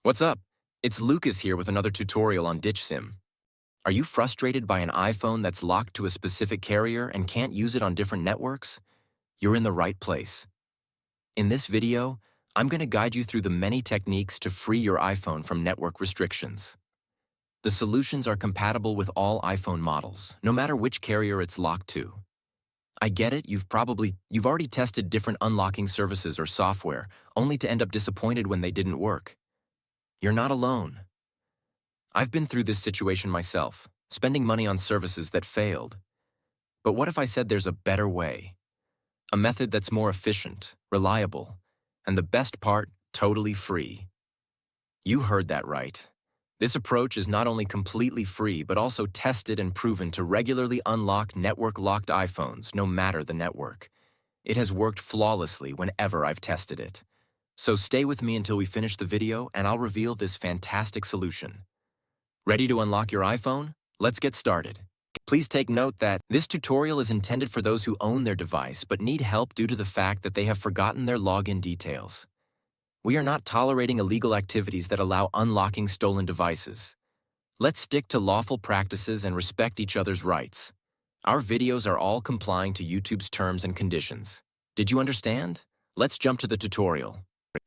What's up? It's Lucas here with another tutorial on Ditch SIM. Are you frustrated by an iPhone that's locked to a specific carrier and can't use it on different networks? You're in the right place. In this video, I'm going to guide you through the many techniques to free your iPhone from network restrictions. The solutions are compatible with all iPhone models, no matter which carrier it's locked to. I get it, you've already tested different unlocking services or software, only to end up disappointed when they didn't work. You're not alone. I've been through this situation myself, spending money on services that failed. But what if I said there's a better way? A method that's more efficient, reliable, and the best part, totally free. You heard that right. This approach is not only completely free, but also tested and proven to regularly unlock network-locked iPhones, no matter the network. It has worked flawlessly whenever I've tested it. So stay with me until we finish the video and I'll reveal this fantastic solution. Ready to unlock your iPhone? Let's get started. Please take note that this tutorial is intended for those who own their device but need help due to the fact that they have forgotten their login details. We are not tolerating illegal activities that allow unlocking stolen devices. Let's stick to lawful practices and respect each other's rights. Our videos are all complying to YouTube's terms and conditions. Did you understand? Let's jump to the tutorial.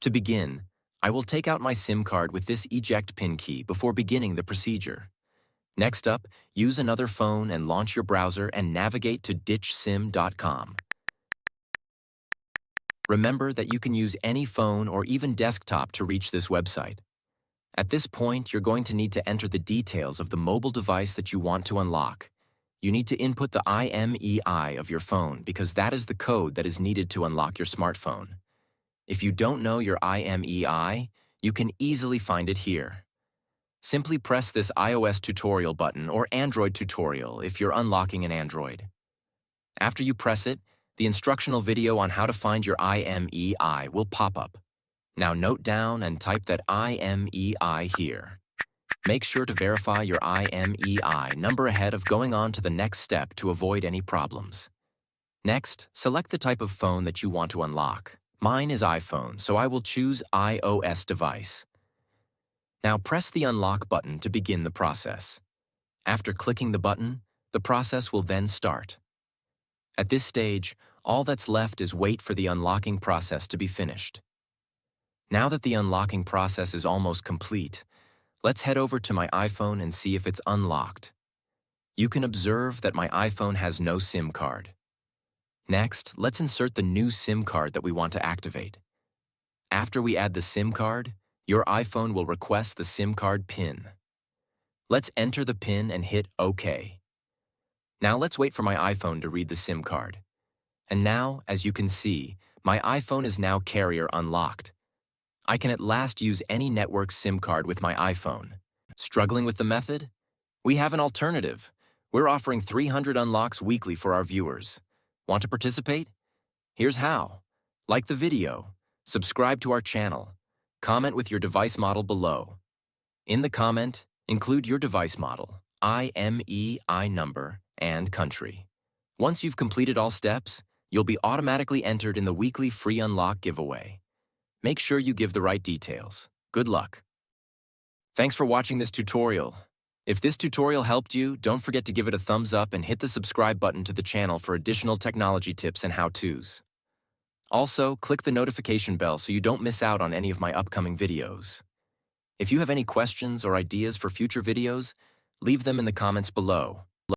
To begin, I will take out my SIM card with this eject pin key before beginning the procedure. Next up, use another phone and launch your browser and navigate to ditchsim.com. Remember that you can use any phone or even desktop to reach this website. At this point, you're going to need to enter the details of the mobile device that you want to unlock. You need to input the IMEI of your phone because that is the code that is needed to unlock your smartphone. If you don't know your IMEI, you can easily find it here. Simply press this iOS tutorial button or Android tutorial if you're unlocking an Android. After you press it, the instructional video on how to find your IMEI will pop up. Now note down and type that IMEI here. Make sure to verify your IMEI number ahead of going on to the next step to avoid any problems. Next, select the type of phone that you want to unlock. Mine is iPhone, so I will choose iOS device. Now press the unlock button to begin the process. After clicking the button, the process will then start. At this stage, all that's left is wait for the unlocking process to be finished. Now that the unlocking process is almost complete, let's head over to my iPhone and see if it's unlocked. You can observe that my iPhone has no SIM card. Next, let's insert the new SIM card that we want to activate. After we add the SIM card, your iPhone will request the SIM card PIN. Let's enter the PIN and hit OK. Now let's wait for my iPhone to read the SIM card. And now, as you can see, my iPhone is now carrier unlocked. I can at last use any network SIM card with my iPhone. Struggling with the method? We have an alternative. We're offering 300 unlocks weekly for our viewers. Want to participate? Here's how. Like the video, subscribe to our channel, comment with your device model below. In the comment, include your device model, IMEI number, and country. Once you've completed all steps, you'll be automatically entered in the weekly free unlock giveaway. Make sure you give the right details. Good luck. Thanks for watching this tutorial. If this tutorial helped you, don't forget to give it a thumbs up and hit the subscribe button to the channel for additional technology tips and how-tos. Also, click the notification bell so you don't miss out on any of my upcoming videos. If you have any questions or ideas for future videos, leave them in the comments below.